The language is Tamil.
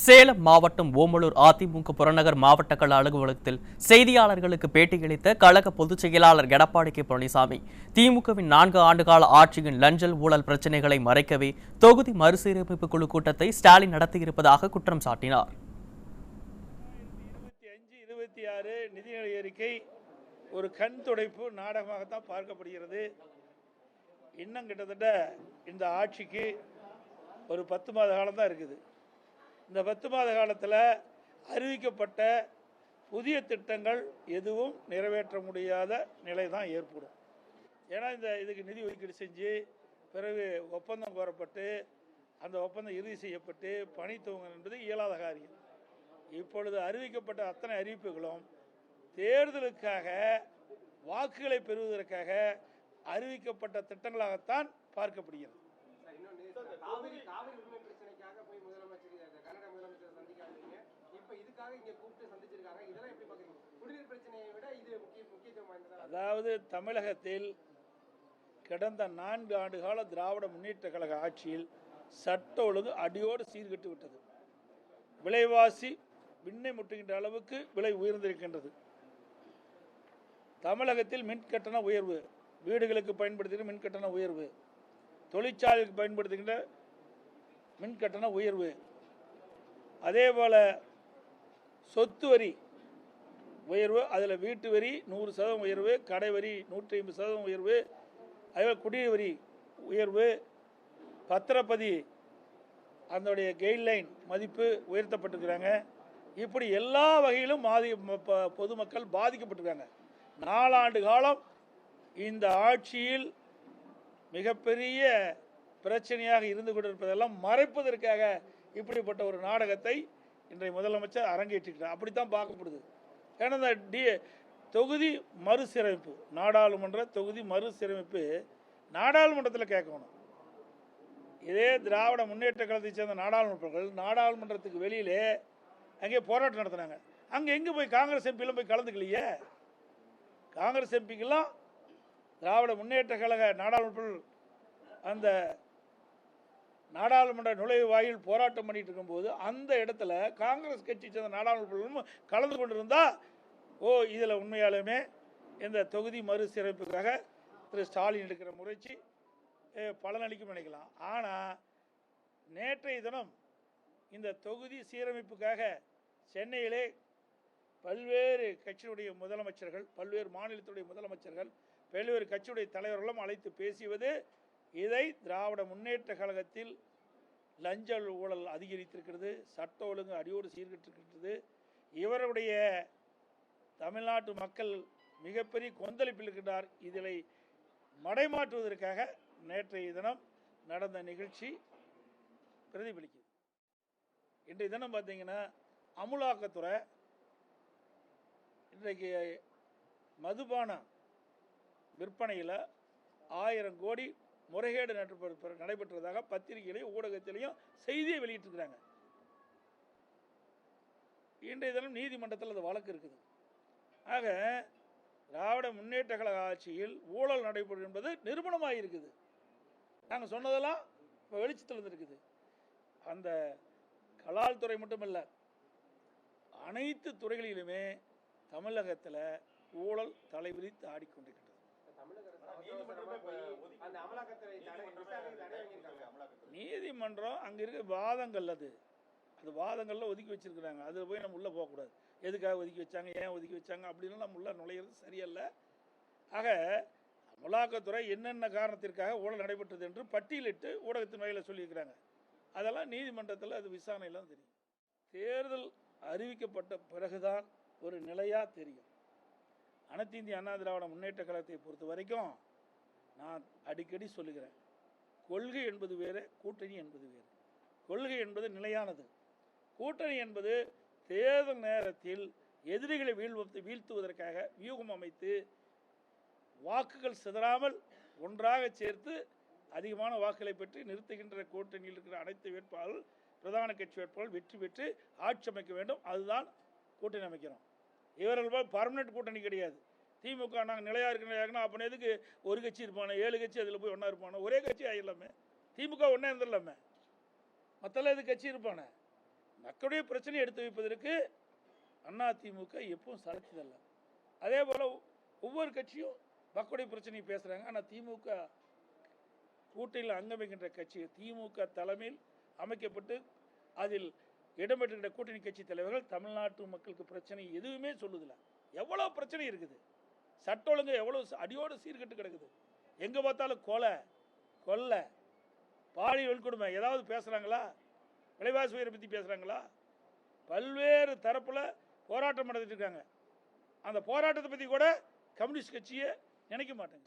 சேலம் மாவட்டம் ஓமலூர் அதிமுக புறநகர் மாவட்ட கள அலுவலகத்தில் செய்தியாளர்களுக்கு பேட்டியளித்த கழக பொதுச் செயலாளர் எடப்பாடி கே பழனிசாமி, திமுகவின் 4 ஆண்டுகால ஆட்சியின் லஞ்சல் ஊழல் பிரச்சினைகளை மறைக்கவே தொகுதி மறுசீரமைப்பு குழு கூட்டத்தை ஸ்டாலின் நடத்தியிருப்பதாக குற்றம் சாட்டினார். 25-26 நிதிநிலை அறிக்கை ஒரு கண் துடைப்பு நாடகமாகத்தான் பார்க்கப்படுகிறது. இன்னும் கிட்டத்தட்ட இந்த ஆட்சிக்கு ஒரு 10 மாத காலம் தான் இருக்குது. இந்த 10 மாத காலத்தில் அறிவிக்கப்பட்ட புதிய திட்டங்கள் எதுவும் நிறைவேற்ற முடியாத நிலை தான் ஏற்படும். ஏன்னா இதுக்கு நிதி ஒதுக்கீடு செஞ்சு பிறகு ஒப்பந்தம் கோரப்பட்டு அந்த ஒப்பந்தம் இறுதி செய்யப்பட்டு பணி துவங்கும் என்பது இயலாத காரியம். இப்பொழுது அறிவிக்கப்பட்ட அத்தனை அறிவிப்புகளும் தேர்தலுக்காக வாக்குகளை பெறுவதற்காக அறிவிக்கப்பட்ட திட்டங்களாகத்தான் பார்க்கப்படுகிறது. அதாவது தமிழகத்தில் கடந்த 4 ஆண்டு கால திராவிட முன்னேற்ற கழக ஆட்சியில் சட்ட ஒழுங்கு அடியோடு சீர்கெட்டு விட்டது. விலைவாசி விண்ணை முட்டுகின்ற அளவுக்கு விலை உயர்ந்திருக்கின்றது. தமிழகத்தில் மின் கட்டண உயர்வு, வீடுகளுக்கு பயன்படுத்துகிற மின் கட்டண உயர்வு, தொழிற்சாலைக்கு பயன்படுத்துகின்ற மின் கட்டண உயர்வு, அதே போல் சொத்து வரி உயர்வு, அதில் வீட்டு வரி 100% உயர்வு, கடை வரி 150% உயர்வு, அதேபோல் குடிநீர் வரி உயர்வு, பத்திரப்பதி அதனுடைய கைட்லைன் மதிப்பு உயர்த்தப்பட்டிருக்கிறாங்க. இப்படி எல்லா வகையிலும் பொதுமக்கள் பாதிக்கப்பட்டிருக்காங்க. 4 ஆண்டு காலம் இந்த ஆட்சியில் மிகப்பெரிய பிரச்சனையாக இருந்து கொண்டிருப்பதெல்லாம் மறைப்பதற்காக இப்படிப்பட்ட ஒரு நாடகத்தை இன்றைய முதலமைச்சர் அரங்கேற்றிருக்கிறார். அப்படித்தான் பார்க்கப்படுது. ஏன்னா இந்த தொகுதி மறுசீரமைப்பு, நாடாளுமன்ற தொகுதி மறுசீரமைப்பு நாடாளுமன்றத்தில் கேட்கணும். இதே திராவிட முன்னேற்ற கழகத்தை சேர்ந்த நாடாளுமன்றங்கள் நாடாளுமன்றத்துக்கு வெளியிலே அங்கே போராட்டம் நடத்தினாங்க. அங்கே எங்கே போய் காங்கிரஸ் எம்பிலாம் போய் கலந்துக்கலையே. காங்கிரஸ் எம்பிக்கெல்லாம் திராவிட முன்னேற்ற கழக நாடாளுமன்ற அந்த நாடாளுமன்ற நுழைவு வாயில் போராட்டம் பண்ணிட்டு இருக்கும்போது அந்த இடத்துல காங்கிரஸ் கட்சி சேர்ந்த நாடாளுமன்ற கலந்து கொண்டிருந்தா இதில் உண்மையாலுமே இந்த தொகுதி மறுசீரமைப்புக்காக திரு ஸ்டாலின் எடுக்கிற முயற்சி பலனளிக்கும் நினைக்கலாம். ஆனால் நேற்றைய தினம் இந்த தொகுதி சீரமைப்புக்காக சென்னையிலே பல்வேறு கட்சியுடைய முதலமைச்சர்கள், பல்வேறு மாநிலத்துடைய முதலமைச்சர்கள், பல்வேறு கட்சியுடைய தலைவர்களும் அழைத்து பேசியது இதை திராவிட முன்னேற்ற கழகத்தில் லஞ்ச ஊழல் அதிகரித்திருக்கிறது, சட்ட ஒழுங்கு அடியோடு சீர்கெட்டிருக்கிறது, இவருடைய தமிழ்நாட்டு மக்கள் மிகப்பெரிய கொந்தளிப்பில் இருக்கின்றார், இதில் மடைமாற்றுவதற்காக நேற்றைய தினம் நடந்த நிகழ்ச்சி பிரதிபலிக்குது. இன்றைய தினம் பார்த்தீங்கன்னா அமலாக்கத்துறை இன்றைக்கு மதுபான விற்பனையில் 1000 கோடி முறைகேடு நடைபெற்றதாக பத்திரிகையிலையும் ஊடகத்திலையும் செய்தியை வெளியிட்டிருக்கிறாங்க. இன்றைய தினம் நீதிமன்றத்தில் அந்த வழக்கு இருக்குது. ஆக திராவிட முன்னேற்ற கழக ஆட்சியில் ஊழல் நடைபெறும் என்பது நிரூபணமாக இருக்குது. நாங்கள் சொன்னதெல்லாம் இப்போ வெளிச்சத்தில் இருந்திருக்குது. அந்த கலால் துறை மட்டுமல்ல, அனைத்து துறைகளிலுமே தமிழகத்தில் ஊழல் தலைவிரித்து ஆடிக்கொண்டிருக்கிறது. நீதிமன்றம் அங்கே இருக்க வாதங்கள், அது வாதங்கள்ல ஒதுக்கி வச்சிருக்கிறாங்க. அதில் போய் நம்ம உள்ளே போகக்கூடாது. எதுக்காக ஒதுக்கி வச்சாங்க, ஏன் ஒதுக்கி வச்சாங்க அப்படின்னு நம்ம உள்ள நுழையிறது சரியல்ல. ஆக அமலாக்கத்துறை என்னென்ன காரணத்திற்காக ஊழல் நடைபெற்றது என்று பட்டியலிட்டு ஊடகத்தின் வகையில் சொல்லியிருக்கிறாங்க. அதெல்லாம் நீதிமன்றத்தில் அது விசாரணையெல்லாம் தெரியும். தேர்தல் அறிவிக்கப்பட்ட பிறகுதான் ஒரு நிலையாக தெரியும். அனைத்து இந்திய அண்ணா திராவிட முன்னேற்ற கழகத்தை பொறுத்த வரைக்கும் நான் அடிக்கடி சொல்லுகிறேன், கொள்கை என்பது வேறு, கூட்டணி என்பது வேறு. கொள்கை என்பது நிலையானது. கூட்டணி என்பது தேர்தல் நேரத்தில் எதிரிகளை வீழ்த்துவதற்காக வியூகம் அமைத்து வாக்குகள் சிதறாமல் ஒன்றாக சேர்த்து அதிகமான வாக்குகளை பெற்று நிறுத்துகின்ற கூட்டணியில் இருக்கிற அனைத்து வேட்பாளர்கள், பிரதான கட்சி வேட்பாளர்கள் வெற்றி பெற்று ஆட்சி அமைக்க வேண்டும். அதுதான் கூட்டணி அமைக்கிறோம். இவர்கள் பர்மனெண்ட் கூட்டணி கிடையாது. திமுக நாங்கள் நிலையாக இருக்கணும் அப்படின்னா எதுக்கு ஒரு கட்சி இருப்பானே, 7 கட்சி அதில் போய் ஒன்றா இருப்பானே, ஒரே கட்சி ஆகிடலாமே. திமுக ஒன்றே இருந்துடலாமே, மற்றெல்லாம் எது கட்சி இருப்பானே. மக்களுடைய பிரச்சனை எடுத்து வைப்பதற்கு அதிமுக எப்பவும் சளைச்சதல்ல. அதே போல் ஒவ்வொரு கட்சியும் மக்களுடைய பிரச்சனையை பேசுகிறாங்க. ஆனால் திமுக கூட்டணியில் அங்கமைக்கின்ற கட்சி திமுக தலைமையில் அமைக்கப்பட்டு அதில் இடம்பெற்றுகின்ற கூட்டணி கட்சி தலைவர்கள் தமிழ்நாட்டு மக்களுக்கு பிரச்சனை எதுவுமே சொல்லுதில்ல. எவ்வளோ பிரச்சனை இருக்குது, சட்ட ஒழுங்கு எவ்வளோ அடியோடு சீர்கட்டு கிடக்குது, எங்கே பார்த்தாலும் கொலை பாலியல் வன்கொடுமை ஏதாவது பேசுகிறாங்களா, விலைவாசி உயரை பற்றி பேசுகிறாங்களா? பல்வேறு தரப்பில் போராட்டம் நடத்திட்டு இருக்காங்க. அந்த போராட்டத்தை பற்றி கூட கம்யூனிஸ்ட் கட்சியை நினைக்க மாட்டாங்க.